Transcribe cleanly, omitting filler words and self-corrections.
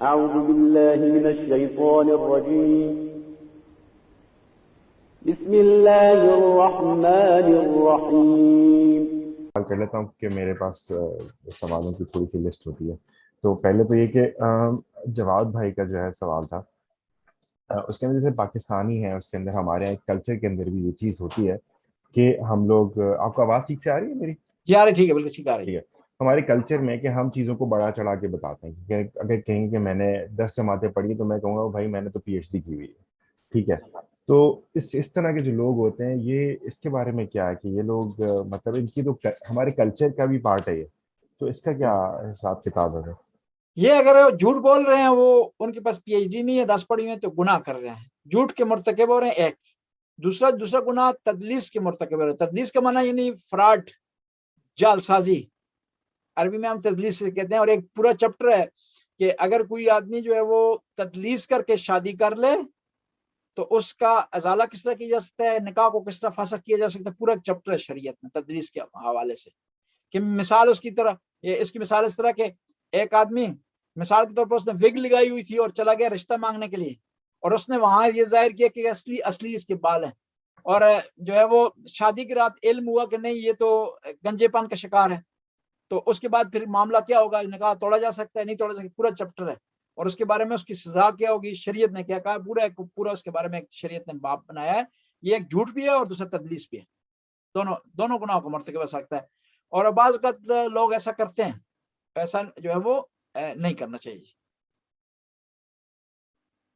أعوذ بالله من الشيطان الرجيم بسم الله الرحمن الرحيم. سوال کر لیتا ہوں کہ میرے پاس سوالوں کی تھوڑی سی لسٹ ہوتی ہے. تو پہلے تو یہ کہ جواد بھائی کا جو ہے سوال تھا، اس کے اندر جیسے پاکستانی ہے، اس کے اندر ہمارے ایک کلچر کے اندر بھی یہ چیز ہوتی ہے کہ ہم لوگ، آپ کو آواز ٹھیک سے آ رہی ہے میری؟ جی آ رہی، ٹھیک ہے، بالکل ٹھیک آ رہی ہے. ہمارے کلچر میں کہ ہم چیزوں کو بڑا چڑھا کے بتاتے ہیں کہ اگر کہیں کہ میں نے 10 جماعتیں پڑھی تو میں کہوں گا بھائی میں نے تو پی ایچ ڈی کی ہوئی ہے. ٹھیک ہے، تو اس طرح کے جو لوگ ہوتے ہیں، یہ اس کے بارے میں کیا ہے کہ یہ لوگ مطلب ان کی تو ہمارے کلچر کا بھی پارٹ ہے یہ، تو اس کا کیا حساب کتاب ہے؟ یہ اگر جھوٹ بول رہے ہیں، وہ ان کے پاس پی ایچ ڈی نہیں ہے، 10 پڑھی ہوئی ہیں، تو گناہ کر رہے ہیں، جھوٹ کے مرتکب ہو رہے ہیں. ایک دوسرا گناہ تدلیس کے مرتکب ہو رہے ہیں. تدلیس کا معنی یعنی فراڈ، جعل سازی، عربی میں ہم تدلیس سے کہتے ہیں. اور ایک پورا چیپٹر ہے کہ اگر کوئی آدمی جو ہے وہ تدلیس کر کے شادی کر لے تو اس کا ازالہ کس طرح کیا جا سکتا ہے، نکاح کو کس طرح فاسخ کیا جا سکتا ہے. پورا چیپٹر ہے شریعت میں تدلیس کے حوالے سے. کہ مثال اس کی مثال اس طرح کہ ایک آدمی مثال کے طور پر اس نے وگ لگائی ہوئی تھی اور چلا گیا رشتہ مانگنے کے لیے، اور اس نے وہاں یہ ظاہر کیا کہ اصلی اس کے بال ہیں، اور جو ہے وہ شادی کی رات علم ہوا کہ نہیں یہ تو گنجے پن کا شکار ہے. تو اس کے بعد پھر معاملہ کیا ہوگا، نکاح توڑا جا سکتا ہے نہیں توڑا سکتا، پورا چیپٹر ہے. اور اس کے بارے میں اس کی سزا کیا ہوگی، شریعت نے کیا کہا، پورا اس کے بارے میں شریعت نے باب بنایا ہے. یہ ایک جھوٹ بھی ہے اور دوسرا تدلیس بھی ہے. دونوں گناہوں کو مرتکب ہو سکتا ہے. اور بعض اوقات لوگ ایسا کرتے ہیں، ایسا جو ہے وہ نہیں کرنا چاہیے.